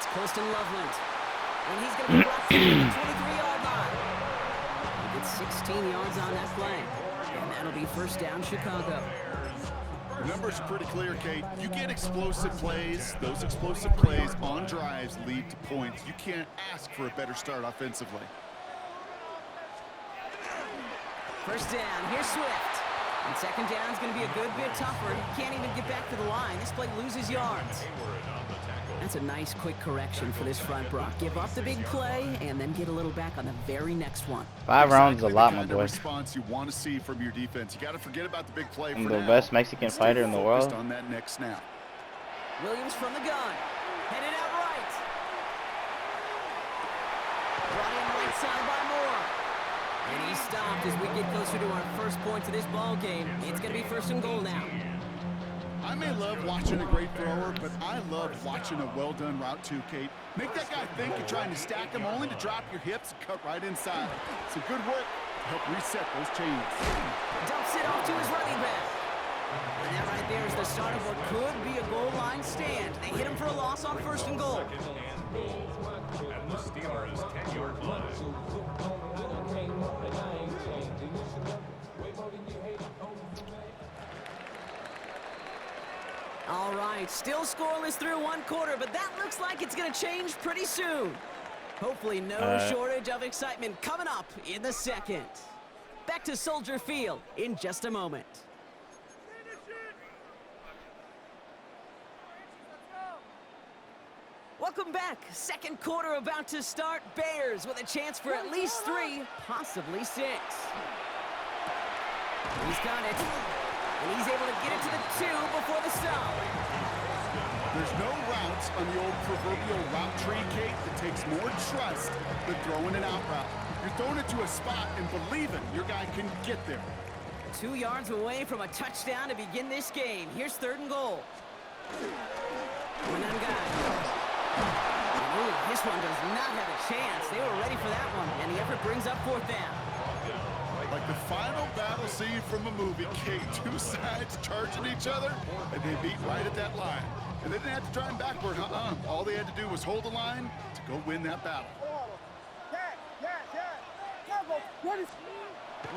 It's Colston Loveland. And he's going to be brought to the 23-yard line. He gets 16 yards on that play. And that'll be first down, Chicago. The numbers are pretty clear, Kate. You get explosive plays. Those explosive plays on drives lead to points. You can't ask for a better start offensively. First down, here's Swift. And second down is going to be a good bit tougher. He can't even get back to the line. This play loses yards. That's a nice quick correction for this front, Brock. Give up the big play and then get a little back on the very next one. 5 rounds is a lot, my boy. Response you want to see from your defense. You got to forget about the big play. I'm the best Mexican fighter in the world. On that next snap. Williams from the gun. Headed out right. Brought in right side by Moore. And he stopped as we get closer to our first points of this ball game. It's going to be first and goal now. I may love watching a great thrower, but I love watching a well-done route too, Kate. Make that guy think you're trying to stack him only to drop your hips and cut right inside. Some good work to help reset those chains. Dumps it off to his running back. And that right there is the start of what could be a goal line stand. They hit him for a loss on first and goal. And the Steelers' 10-yard line. All right, still scoreless through one quarter, but that looks like it's going to change pretty soon. Hopefully no shortage of excitement coming up in the second. Back to Soldier Field in just a moment. Welcome back. Second quarter about to start. Bears with a chance for at least 3, possibly 6. He's got it. And he's able to get it to the 2 before the stop. There's no routes on the old proverbial route tree, Kate, that takes more trust than throwing an out route. You're throwing it to a spot and believing your guy can get there. 2 yards away from a touchdown to begin this game. Here's third and goal. This one does not have a chance. They were ready for that one, and the effort brings up fourth down. Like the final battle scene from a movie, Kate, 2 sides charging each other, and they meet right at that line. And they didn't have to try him backward, All they had to do was hold the line to go win that battle.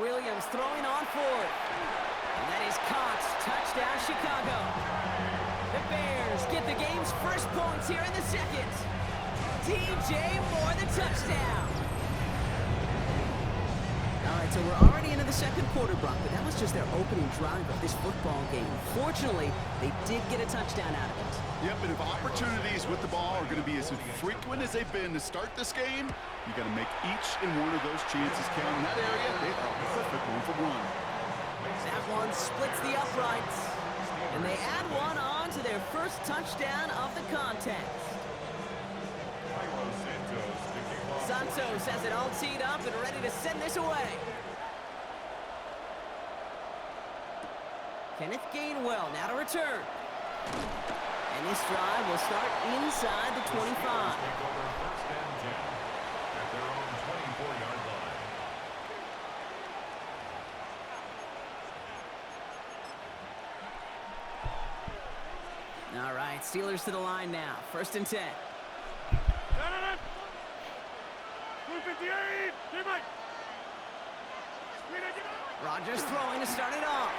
Williams throwing on fourth. And that is caught. Touchdown, Chicago. The Bears get the game's first points here in the second. DJ Moore, the touchdown. All right, so we're already into the second quarter, Brock, but that was just their opening drive of this football game. Fortunately, they did get a touchdown out of it. Yep, and if opportunities with the ball are going to be as frequent as they've been to start this game, you got to make each and one of those chances count. In that area, they are perfect 1-for-1. That one splits the uprights, and they add one on to their first touchdown of the contest. Santos has it all teed up and ready to send this away. Kenneth Gainwell now to return. And this drive will start inside the 25. All right, Steelers to the line now. First and 10. Rodgers throwing to start it off.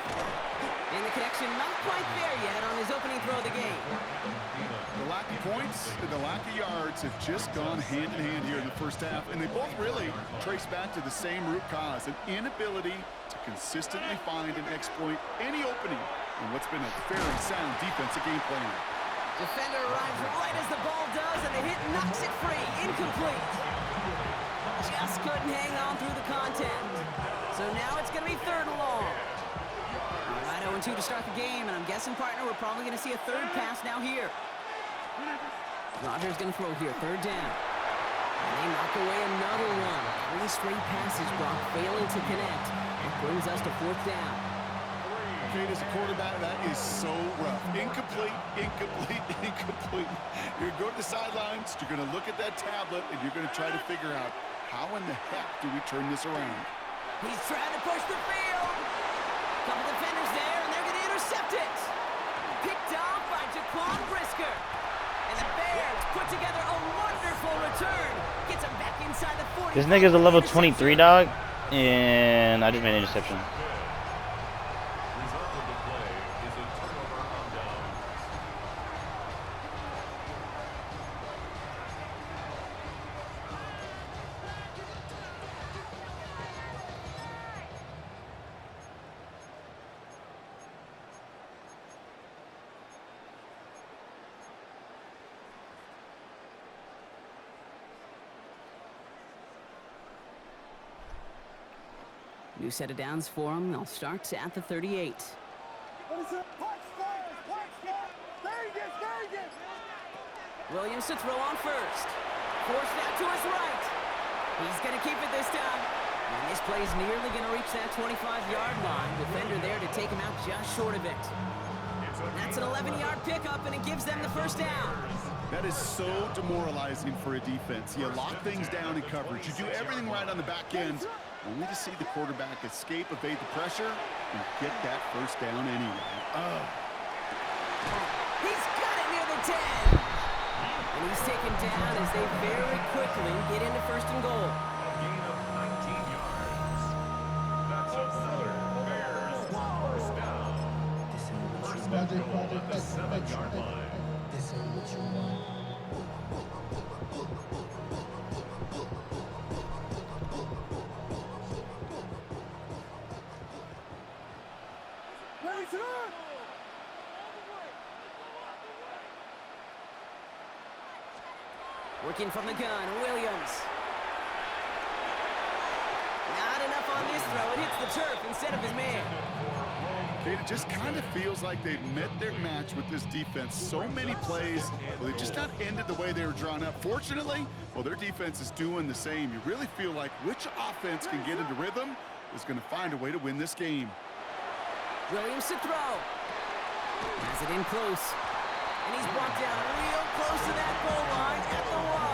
And the connection not quite there yet on his opening throw of the game. The lack of points and the lack of yards have just gone hand in hand here in the first half, and they both really trace back to the same root cause, an inability to consistently find and exploit any opening in what's been a very sound defensive game plan. Defender arrives right as the ball does, and the hit knocks it free. Incomplete. Just couldn't hang on through the contact. So now it's going to be third and long. All right, 0-2 to start the game, and I'm guessing, partner, we're probably going to see a third pass now here. Rodgers going to throw here, third down. And they knock away another one. 3 straight passes, Brock, failing to connect. It brings us to fourth down. Kate, as a quarterback, that is so rough. Incomplete, incomplete, incomplete. You're going to go to the sidelines, you're going to look at that tablet, and you're going to try to figure out how in the heck do we turn this around. He's trying to push the field. Couple defenders there, and they're going to intercept it. Picked off by Jaquan Brisker. And the Bears put together a This nigga's a level 23 dog, and I just made an interception. Result of the play is a turnover on down. New set of downs for him. They'll start at the 38. Williams to throw on first. Forced out to his right. He's going to keep it this time. And this play's nearly going to reach that 25-yard line. Defender there to take him out just short of it. That's an 11-yard pickup, and it gives them the first down. That is so demoralizing for a defense. You lock things down in coverage. You do everything right on the back end, only to see the quarterback escape, evade the pressure, and get that first down anyway. He's got it near the 10. And he's taken down as they very quickly get into first and goal. A gain of 19 yards. That's another Bears first down. First and goal at the 7-yard line. Working from the gun, Williams. Not enough on this throw. It hits the turf instead of his man. It just kind of feels like they've met their match with this defense. So many plays, well, they just not ended the way they were drawn up. Fortunately, well, their defense is doing the same. You really feel like which offense can get into rhythm is going to find a way to win this game. Williams to throw. Has it in close. And he's brought down real close to that goal line at the 1.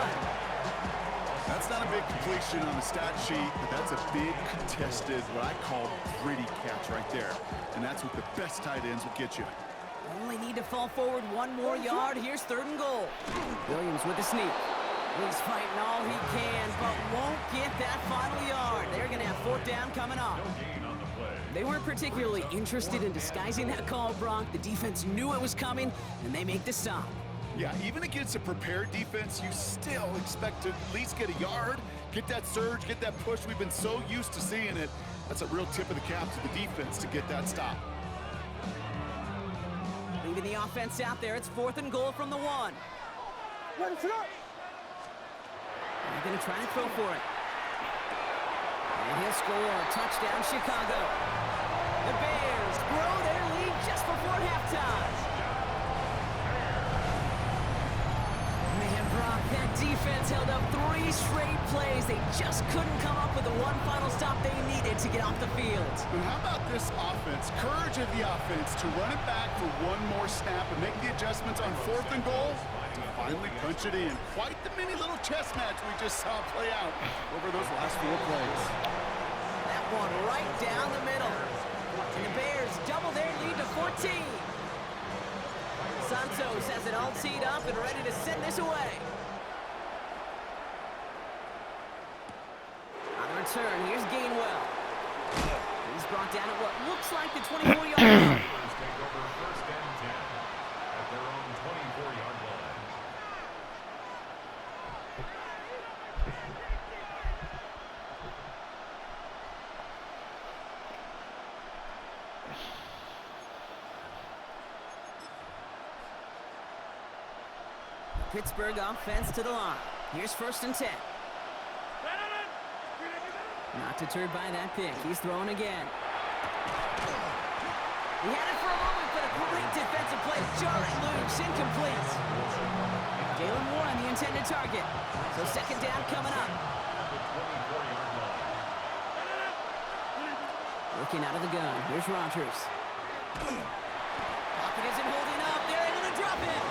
That's not a big completion on the stat sheet, but that's a big contested, what I call gritty catch right there. And that's what the best tight ends will get you. Only need to fall forward one more yard. Here's third and goal. Williams with the sneak. He's fighting all he can, but won't get that final yard. They're going to have fourth down coming up. No gain on the play. They weren't particularly interested in disguising that call, Brock. The defense knew it was coming, and they make the stop. Yeah, even against a prepared defense, you still expect to at least get a yard, get that surge, get that push. We've been so used to seeing it. That's a real tip of the cap to the defense to get that stop. Leaving the offense out there, it's fourth and goal from the 1. They're going to try and throw for it. And he'll score. Touchdown, Chicago. The Bears grow their lead just before halftime. Man, Brock, that defense held up 3 straight plays. They just couldn't come up with the one final stop they needed to get off the field. And how about this offense? Courage of the offense to run it back for one more snap and make the adjustments on fourth and goal to finally punch it in. Quite the mini little chess match we just saw play out over those last 4 plays. That one right down the middle. And the Bears double their lead to 14. Santos has it all teed up and ready to send this away. On the return, here's Gainwell. He's brought down at what looks like the 24-yard line. Take over first and 10 at their own 24-yard line. Pittsburgh offense to the line. Here's first and 10. Not deterred by that pick. He's throwing again. He had it for a moment, but a great defensive play. Jarring loose, incomplete. Jalen Moore on the intended target. So second down coming up. Looking out of the gun. Here's Rodgers. Pocket isn't holding up. They're able to drop it.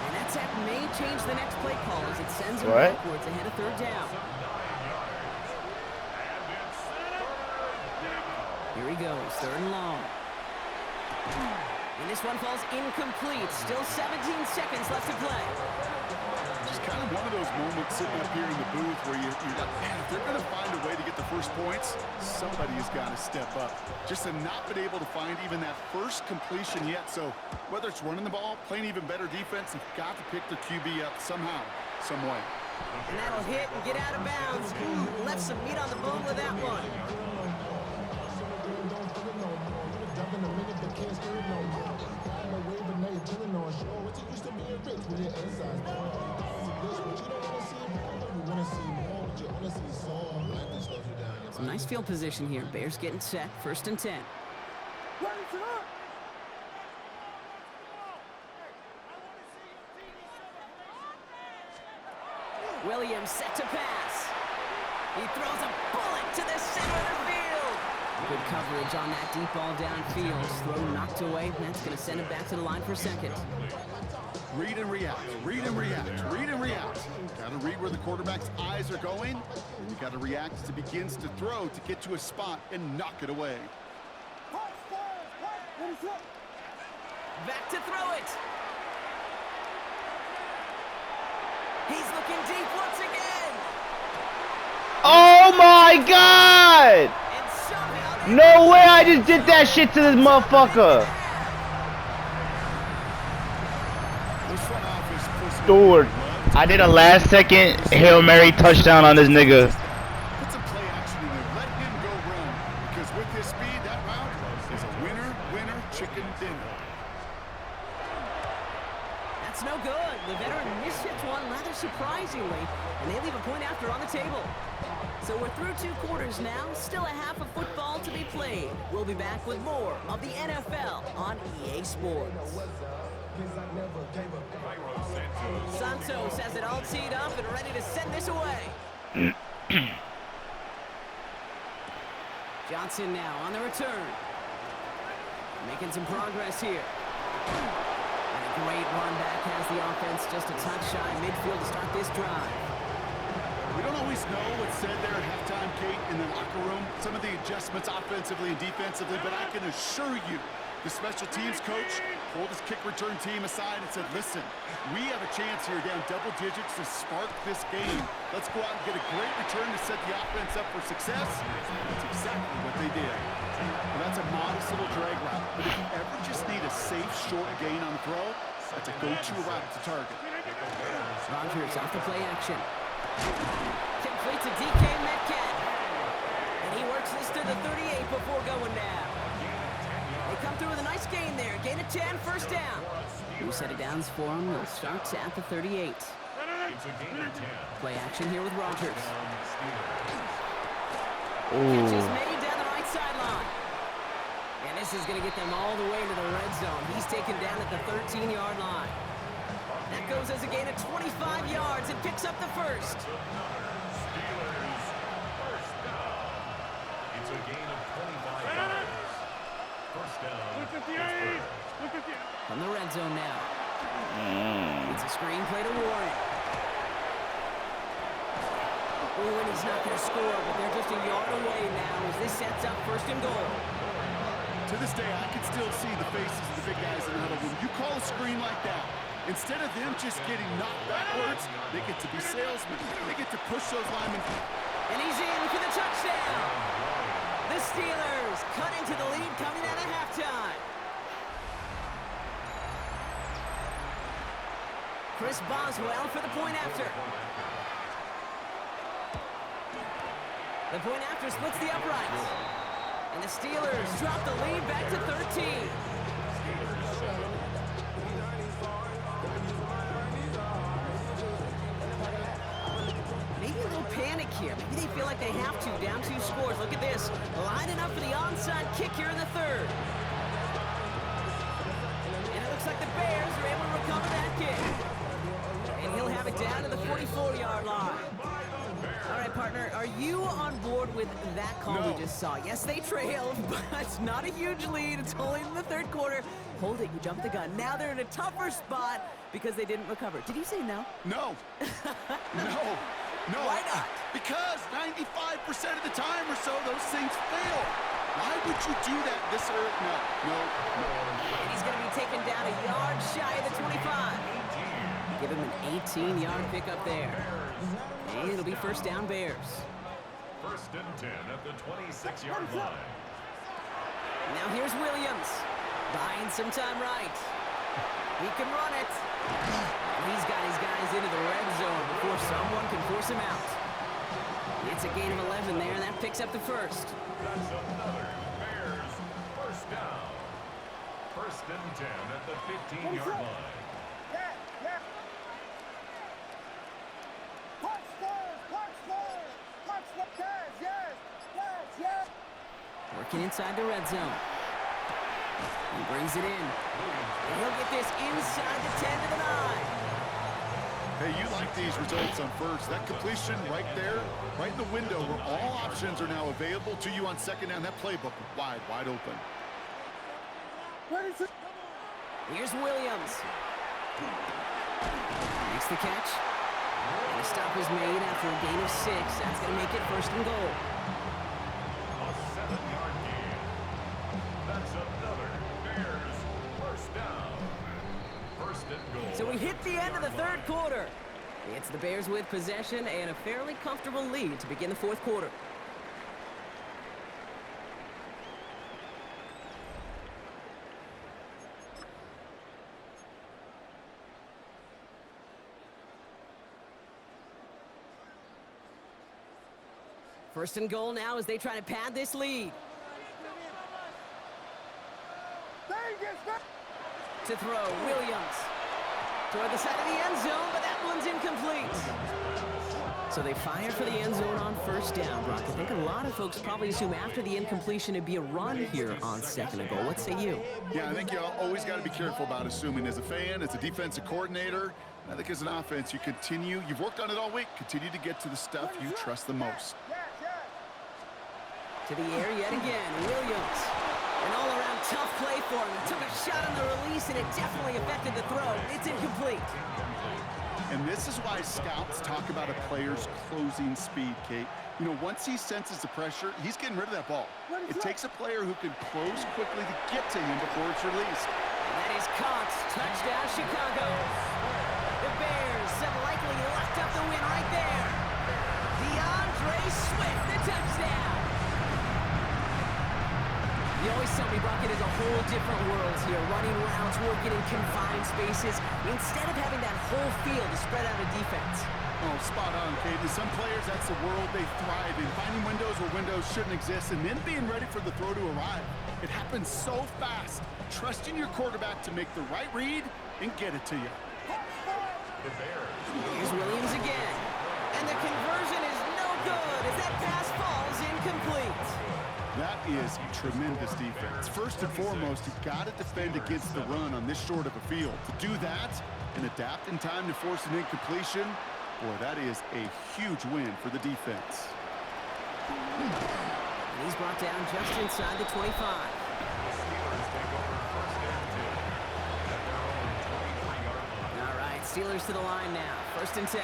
And that sack may change the next play call as it sends him backwards ahead of third down. Here he goes, third and long. And this one falls incomplete. Still 17 seconds left to play. Just kind of one of those moments sitting up here in the booth where you're like, man, if they're going to find a way to get the first points, somebody has got to step up. Just have not been able to find even that first completion yet. So whether it's running the ball, playing even better defense, they've got to pick their QB up somehow, some way. And that'll hit and get out of bounds. Left some meat on the bone with that one. Some nice field position here. Bears getting set. 1st and 10. Williams set to pass. He throws a bullet to the center of the field. Good coverage on that deep ball downfield. Throw knocked away. That's going to send it back to the line for 2nd. Read and react, read and react, read and react. Got to read where the quarterback's eyes are going, and you got to react as he begins to throw to get to a spot and knock it away. Back to throw it. He's looking deep once again. Oh my God! And somehow No way I just did that shit to this motherfucker. Dude, I did a last second Hail Mary touchdown on this nigga. Put some play action in there. Let him go run. Because with his speed, that route is a winner, winner, chicken dinner. that's no good. The veteran mishits one rather surprisingly, and they leave a point after on the table. So we're through 2 quarters now. Still a half of football to be played. We'll be back with more of the NFL on EA Sports. Santos has it all teed up and ready to send this away. Johnson now on the return. Making some progress here. And a great run back has the offense just a touch shy midfield to start this drive. We don't always know what's said there at halftime, Kate, in the locker room. Some of the adjustments offensively and defensively, but I can assure you, the special teams coach pulled his kick return team aside and said, listen, we have a chance here down double digits to spark this game. Let's go out and get a great return to set the offense up for success. That's exactly what they did. Well, that's a modest little drag route, but if you ever just need a safe, short gain on the throw, that's a go-to route to target. Rodgers off the play action. Complete to DK Metcalf. And he works this to the 38 before going down. They come through with a nice gain there. Gain of 10, first down. New set of downs for him. It starts at the 38. Play action here with Rodgers. Catch is made down the right sideline. And this is going to get them all the way into the red zone. He's taken down at the 13-yard line. That goes as a gain of 25 yards and picks up the first. It's a gain of 25 yards. First down. From the red zone now. It's a screen play to Warren. Oh, and he's not going to score, but they're just a yard away now as this sets up 1st and goal. To this day, I can still see the faces of the big guys in the huddle. When you call a screen like that, instead of them just getting knocked backwards, they get to be salesmen. They get to push those linemen. And he's in for the touchdown. The Steelers cut into the lead coming out of halftime. Chris Boswell for the point after. The point after splits the uprights. And the Steelers drop the lead back to 13. Maybe a little panic here. Maybe they feel like they have to. Down 2 scores. Look at this. Lining up for the onside kick here in the 3rd. And it looks like the Bears are able to recover that kick. And he'll have it down to the 44-yard line. All right, partner, are you on board with that call we just saw? Yes, they trailed, but it's not a huge lead. It's only in the 3rd quarter. Hold it, you jumped the gun. Now they're in a tougher spot because they didn't recover. Did you say no? No. No. No. Why not? Because 95% of the time or so, those things fail. Why would you do that this early? No. And he's going to be taken down a yard shy of the 25. Give him an 18-yard pickup there. And it'll be first down Bears. First and 10 at the 26-yard line. Now here's Williams. Buying some time right. He can run it. And he's got his guys into the red zone before someone can force him out. It's a gain of 11 there, and that picks up the first. That's another Bears first down. First and 10 at the 15-yard line. Working inside the red zone. He brings it in. And he'll get this inside the 10 to the 9. Hey, you like these results on first. That completion right there, right in the window where all options are now available to you on second down. That playbook wide open. Here's Williams. Makes the catch. And a stop is made after a gain of 6. That's going to make it first and goal. A 7-yard gain. That's another Bears first down. First and goal. So we hit the end of the third quarter. It's the Bears with possession and a fairly comfortable lead to begin the fourth quarter. First and goal now as they try to pad this lead. To throw, Williams. Toward the side of the end zone, but that one's incomplete. So they fire for the end zone on first down, Brock. I think a lot of folks probably assume after the incompletion it'd be a run here on second and goal. What say you? Yeah, I think you always got to be careful about assuming. As a fan, as a defensive coordinator, I think as an offense, you've worked on it all week, continue to get to the stuff you trust the most. To the air yet again, Williams. An all-around tough play for him. He took a shot on the release, and it definitely affected the throw. It's incomplete. And this is why scouts talk about a player's closing speed, Kate. You know, once he senses the pressure, he's getting rid of that ball. It takes a player who can close quickly to get to him before it's released. And that is caught. Touchdown, Chicago. The Bears have likely locked up the win right there. DeAndre Swift, the touchdown. You always tell me, Brock, it is a whole different world here. Running routes, working in confined spaces, instead of having that whole field to spread out a defense. Oh, spot on, Kate. And some players, that's the world they thrive in. Finding windows where windows shouldn't exist and then being ready for the throw to arrive. It happens so fast. Trusting your quarterback to make the right read and get it to you. Here's Williams again. And the conversion is no good as that pass falls incomplete. That is tremendous defense. First and foremost, you've got to defend against the run on this short of a field. To do that and adapt in time to force an incompletion, boy, that is a huge win for the defense. And he's brought down just inside the 25. All right, Steelers to the line now. First and 10.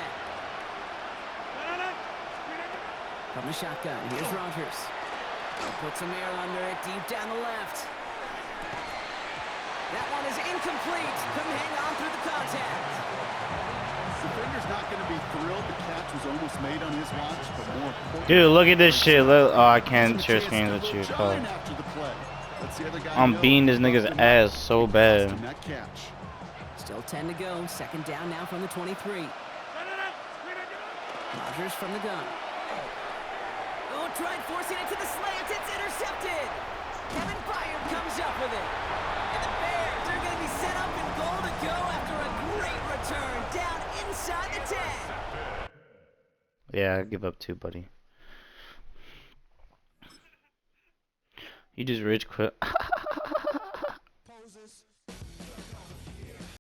From the shotgun, here's Rodgers. Put some air under it, deep down the left. That one is incomplete. Couldn't hang on through the contact. Defender's not going to be thrilled the catch was almost made on his watch, but more important. Dude, look at this shit. Look, oh, I can't share screens with you. I'm beating this nigga's ass so bad. Still 10 to go. Second down now from the 23. Rodgers from the gun. Oh, tried forcing it to the slant. It's intercepted. Kevin Byard comes up with it. And the Bears are going to be set up and goal to go after a great return down inside the 10. Yeah, I give up too, buddy. You just rich quit.